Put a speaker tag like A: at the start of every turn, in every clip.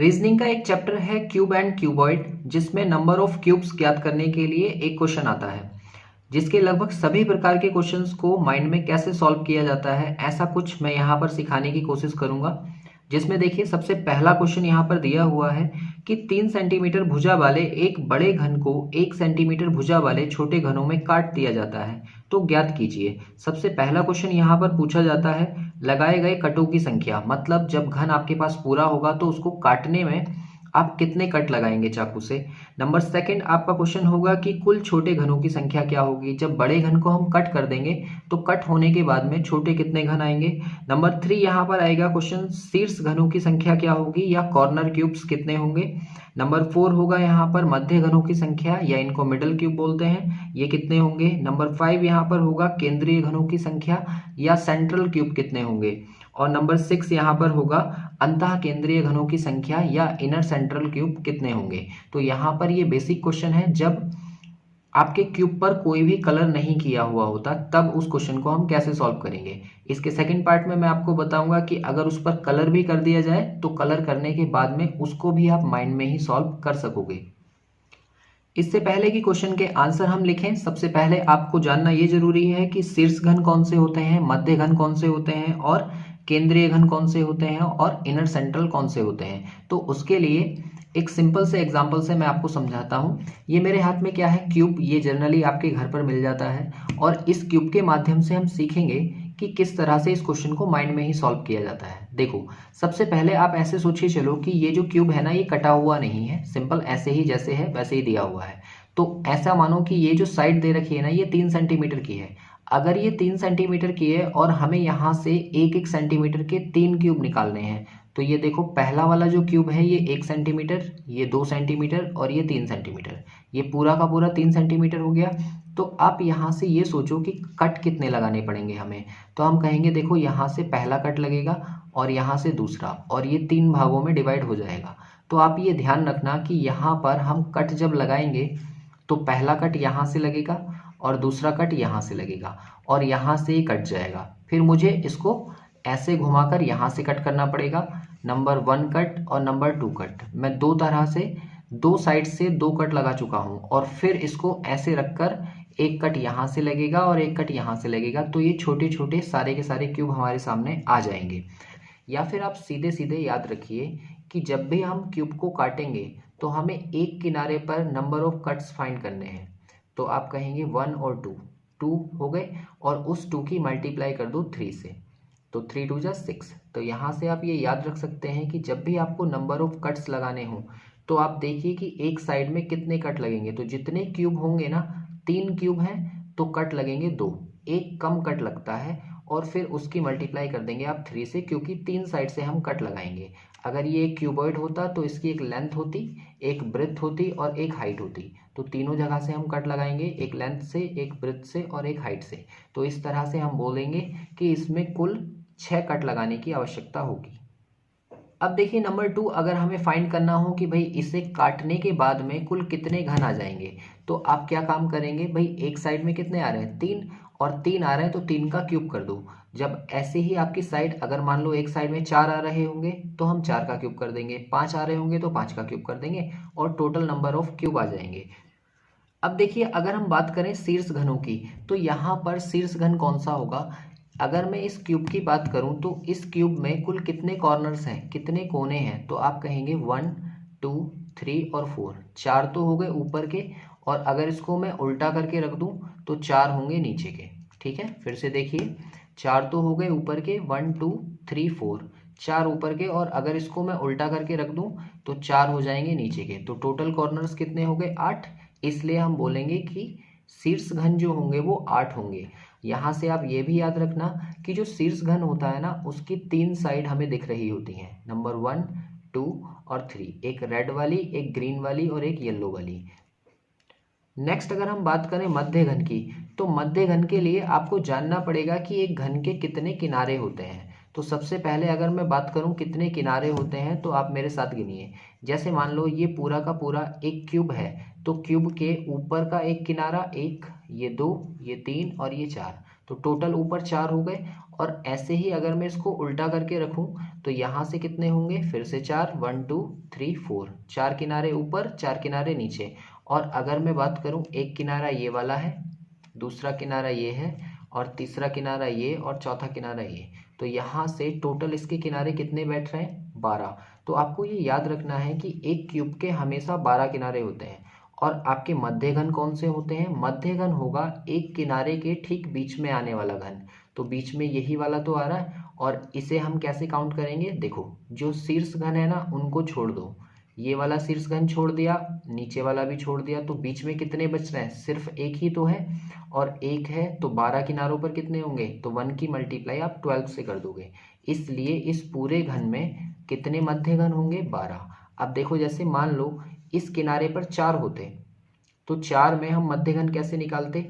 A: Reasoning का एक chapter है क्यूब एंड क्यूबॉइड, जिसमें नंबर ऑफ क्यूब्स ज्ञात करने के लिए एक क्वेश्चन आता है, जिसके लगभग सभी प्रकार के क्वेश्चंस को माइंड में कैसे सॉल्व किया जाता है, ऐसा कुछ मैं यहाँ पर सिखाने की कोशिश करूंगा। जिसमें देखिए सबसे पहला क्वेश्चन यहाँ पर दिया हुआ है कि 3 सेंटीमीटर भुजा वाले एक बड़े घन को 1 सेंटीमीटर भुजा वाले छोटे घनों में काट दिया जाता है, तो ज्ञात कीजिए। सबसे पहला क्वेश्चन यहाँ पर पूछा जाता है लगाए गए कटों की संख्या, मतलब जब घन आपके पास पूरा होगा तो उसको काटने में आप कितने कट लगाएंगे चाकू से। नंबर सेकंड आपका क्वेश्चन होगा कि कुल छोटे घनों की संख्या क्या होगी। जब बड़े घन को हम कट कर देंगे तो कट होने के बाद में छोटे कितने घन आएंगे। नंबर 3 यहाँ पर आएगा क्वेश्चन शीर्ष घनों की संख्या क्या होगी या कॉर्नर क्यूब्स कितने होंगे। नंबर 4 होगा यहाँ पर मध्य घनों की संख्या या इनको मिडल क्यूब बोलते हैं, ये कितने होंगे। नंबर 5 यहाँ पर होगा केंद्रीय घनों की संख्या या सेंट्रल क्यूब कितने होंगे। और नंबर 6 यहाँ पर होगा अंतः केंद्रीय घनों की संख्या या इनर सेंट्रल क्यूब कितने होंगे। तो यहाँ पर ये बेसिक क्वेश्चन है, जब आपके क्यूब पर कोई भी कलर नहीं किया हुआ होता तब उस क्वेश्चन को हम कैसे सॉल्व करेंगे। इसके सेकंड पार्ट में मैं आपको बताऊंगा कि अगर उस पर कलर भी कर दिया जाए तो कलर करने के बाद में उसको भी आप माइंड में ही सॉल्व कर सकोगे। इससे पहले कि क्वेश्चन के आंसर हम लिखें, सबसे पहले आपको जानना ये जरूरी है कि शीर्ष घन कौन से होते हैं, मध्य घन कौन से होते हैं और केंद्रीय घन कौन से होते हैं और इनर सेंट्रल कौन से होते हैं। तो उसके लिए एक सिंपल से एग्जांपल से मैं आपको समझाता हूँ। ये मेरे हाथ में क्या है, क्यूब। ये जनरली आपके घर पर मिल जाता है और इस क्यूब के माध्यम से हम सीखेंगे कि किस तरह से इस क्वेश्चन को माइंड में ही सॉल्व किया जाता है। देखो सबसे पहले आप ऐसे सोचिए चलो कि ये जो क्यूब है ना, ये कटा हुआ नहीं है, सिंपल ऐसे ही जैसे है वैसे ही दिया हुआ है। तो ऐसा मानो कि ये जो साइड दे रखी है ना, ये 3 सेंटीमीटर की है। अगर ये 3 सेंटीमीटर की है और हमें यहाँ से 1-1 सेंटीमीटर के 3 क्यूब निकालने हैं, तो ये देखो पहला वाला जो क्यूब है ये 1 सेंटीमीटर, ये 2 सेंटीमीटर और ये 3 सेंटीमीटर, ये पूरा का पूरा 3 सेंटीमीटर हो गया। तो आप यहाँ से ये सोचो कि कट कितने लगाने पड़ेंगे हमें। तो हम कहेंगे देखो यहाँ से पहला कट लगेगा और यहाँ से दूसरा, और ये 3 भागों में डिवाइड हो जाएगा। तो आप ये ध्यान रखना कि यहाँ पर हम कट जब लगाएंगे तो पहला कट यहाँ से लगेगा और दूसरा कट यहाँ से लगेगा और यहाँ से ही कट जाएगा। फिर मुझे इसको ऐसे घुमाकर यहाँ से कट करना पड़ेगा, नंबर 1 कट और नंबर 2 कट। मैं दो तरह से दो साइड से 2 कट लगा चुका हूँ और फिर इसको ऐसे रखकर एक कट यहाँ से लगेगा और एक कट यहाँ से लगेगा। तो ये छोटे छोटे सारे के सारे क्यूब हमारे सामने आ जाएंगे। या फिर आप सीधे सीधे याद रखिए कि जब भी हम क्यूब को काटेंगे तो हमें एक किनारे पर नंबर ऑफ कट्स फाइंड करने हैं। तो आप कहेंगे 1 और 2, 2 हो गए और उस 2 की मल्टीप्लाई कर दो 3 से, तो 3 2 जा 6। तो यहाँ से आप ये याद रख सकते हैं कि जब भी आपको नंबर ऑफ कट्स लगाने हों तो आप देखिए कि एक साइड में कितने कट लगेंगे। तो जितने क्यूब होंगे ना, 3 क्यूब हैं तो कट लगेंगे 2, एक कम कट लगता है और फिर उसकी मल्टीप्लाई कर देंगे आप 3 से, क्योंकि 3 साइड से हम कट लगाएंगे। अगर ये एक क्यूबॉइड होता तो इसकी एक लेंथ होती, एक ब्रेथ होती और एक हाइट होती। तो तीनों जगह से हम कट लगाएंगे, एक लेंथ से, एक ब्रेथ से और एक हाइट से। तो इस तरह से हम बोलेंगे कि इसमें कुल 6 कट लगाने की आवश्यकता होगी। अब देखिए नंबर 2, अगर हमें फाइंड करना हो कि भाई इसे काटने के बाद में कुल कितने घन आ जाएंगे, तो आप क्या काम करेंगे, भाई एक साइड में कितने आ रहे हैं 3 और 3 आ रहे हैं तो 3 का क्यूब कर दो। जब ऐसे ही आपकी साइड, अगर मान लो एक साइड में 4 आ रहे होंगे तो हम 4 का क्यूब कर देंगे, 5 आ रहे होंगे तो 5 का क्यूब कर देंगे और टोटल नंबर ऑफ क्यूब आ जाएंगे। अब देखिए अगर हम बात करें शीर्ष घनों की, तो यहाँ पर शीर्ष घन कौन सा होगा। अगर मैं इस क्यूब की बात करूं तो इस क्यूब में कुल कितने कॉर्नर्स हैं, कितने कोने हैं, तो आप कहेंगे 1 2 3 और 4, 4 तो हो गए ऊपर के, और अगर इसको मैं उल्टा करके रख दूं तो 4 होंगे नीचे के। ठीक है, फिर से देखिए 4 तो हो गए ऊपर के, 1 2 3 4, 4 ऊपर के, और अगर इसको मैं उल्टा करके रख दूं तो 4 हो जाएंगे नीचे के। तो टोटल कॉर्नर्स कितने हो गए, 8। इसलिए हम बोलेंगे कि शीर्ष घन जो होंगे वो 8 होंगे। यहाँ से आप ये भी याद रखना कि जो शीर्ष घन होता है ना, उसकी 3 साइड हमें दिख रही होती हैं, नंबर 1 2 और 3, एक रेड वाली, एक ग्रीन वाली और एक येलो वाली। नेक्स्ट अगर हम बात करें मध्य घन की, तो मध्य घन के लिए आपको जानना पड़ेगा कि एक घन के कितने किनारे होते हैं। तो सबसे पहले अगर मैं बात करूं कितने किनारे होते हैं, तो आप मेरे साथ गिनिए। जैसे मान लो ये पूरा का पूरा एक क्यूब है, तो क्यूब के ऊपर का एक किनारा 1, ये 2, ये 3 और ये 4, तो टोटल ऊपर 4 हो गए। और ऐसे ही अगर मैं इसको उल्टा करके रखूं तो यहाँ से कितने होंगे, फिर से 4, 1 2 3 4, 4 किनारे ऊपर 4 किनारे नीचे। और अगर मैं बात करूं, एक किनारा ये वाला है, दूसरा किनारा ये है, और तीसरा किनारा ये, और चौथा किनारा ये। तो यहाँ से टोटल इसके किनारे कितने बैठ रहे हैं, 12। तो आपको ये याद रखना है कि एक क्यूब के हमेशा 12 किनारे होते हैं। और आपके मध्य घन कौन से होते हैं, मध्य घन होगा एक किनारे के ठीक बीच में आने वाला घन। तो बीच में यही वाला तो आ रहा है। और इसे हम कैसे काउंट करेंगे, देखो जो शीर्ष घन है ना उनको छोड़ दो, ये वाला शीर्ष घन छोड़ दिया, नीचे वाला भी छोड़ दिया, तो बीच में कितने बच रहे हैं, सिर्फ एक ही तो है। और एक है तो 12 किनारों पर कितने होंगे, तो 1 की मल्टीप्लाई आप 12 से कर दोगे। इसलिए इस पूरे घन में कितने मध्य घन होंगे, 12। अब देखो जैसे मान लो इस किनारे पर 4 होते तो 4 में हम मध्य घन कैसे निकालते,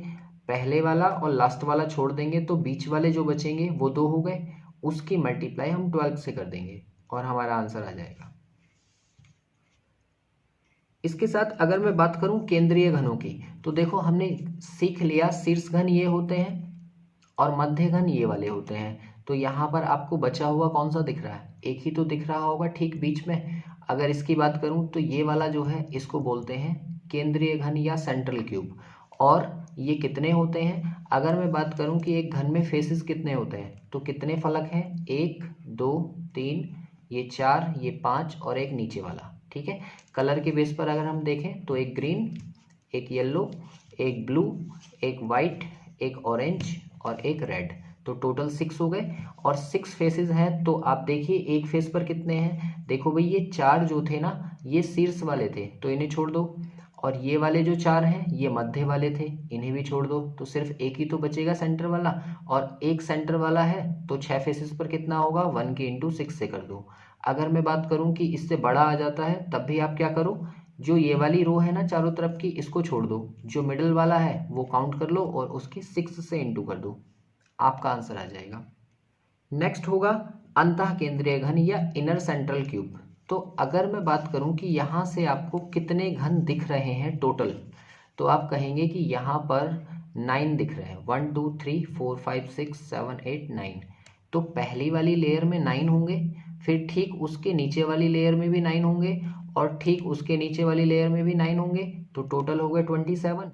A: पहले वाला और लास्ट वाला छोड़ देंगे तो बीच वाले जो बचेंगे वो 2 हो गए, उसकी मल्टीप्लाई हम 12 से कर देंगे और हमारा आंसर आ जाएगा। इसके साथ अगर मैं बात करूं केंद्रीय घनों की, तो देखो हमने सीख लिया शीर्ष घन ये होते हैं और मध्य घन ये वाले होते हैं। तो यहाँ पर आपको बचा हुआ कौन सा दिख रहा है, एक ही तो दिख रहा होगा ठीक बीच में। अगर इसकी बात करूं तो ये वाला जो है इसको बोलते हैं केंद्रीय घन या सेंट्रल क्यूब। और ये कितने होते हैं, अगर मैं बात करूं कि एक घन में फेसेस कितने होते हैं, तो कितने फलक हैं, 1 2 3, ये 4, ये 5 और एक नीचे वाला। ठीक है, कलर के बेस पर अगर हम देखें तो एक ग्रीन, एक येलो, एक ब्लू, एक वाइट, एक ऑरेंज और एक रेड। तो टोटल 6 हो गए। और 6 फेसेस हैं, तो आप देखिए एक फेस पर कितने हैं, देखो भाई ये 4 जो थे ना ये शीर्ष वाले थे तो इन्हें छोड़ दो, और ये वाले जो 4 हैं ये मध्य वाले थे, इन्हें भी छोड़ दो। तो सिर्फ एक ही तो बचेगा सेंटर वाला, और एक सेंटर वाला है तो 6 फेसेस पर कितना होगा, 1 के इंटू 6 से कर दो। अगर मैं बात करूं कि इससे बड़ा आ जाता है तब भी आप क्या करो, जो ये वाली रो है ना चारों तरफ की इसको छोड़ दो, जो मिडल वाला है वो काउंट कर लो और उसकी 6 से इंटू कर दो, आपका आंसर आ जाएगा। नेक्स्ट होगा अंतः केंद्रीय घन या इनर सेंट्रल क्यूब। तो अगर मैं बात करूं कि यहाँ से आपको कितने घन दिख रहे हैं टोटल, तो आप कहेंगे कि यहाँ पर 9 दिख रहे हैं, 1 2 3 4 5 6 7 8 9। तो पहली वाली लेयर में 9 होंगे, फिर ठीक उसके नीचे वाली लेयर में भी 9 होंगे, और ठीक उसके नीचे वाली लेयर में भी 9 होंगे, तो टोटल हो गए 27।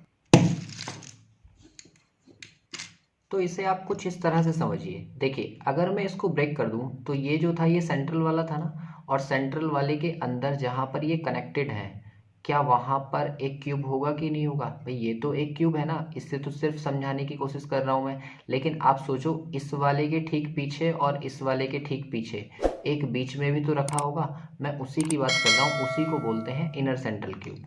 A: तो इसे आप कुछ इस तरह से समझिए, देखिए अगर मैं इसको ब्रेक कर दूं तो ये जो था ये सेंट्रल वाला था ना, और सेंट्रल वाले के अंदर जहां पर ये कनेक्टेड है, क्या वहां पर एक क्यूब होगा कि नहीं होगा, भाई ये तो एक क्यूब है ना, इससे तो सिर्फ समझाने की कोशिश कर रहा हूं मैं। लेकिन आप सोचो इस वाले के ठीक पीछे और इस वाले के ठीक पीछे एक बीच में भी तो रखा होगा, मैं उसी की बात कर रहा हूँ, उसी को बोलते हैं इनर सेंट्रल क्यूब।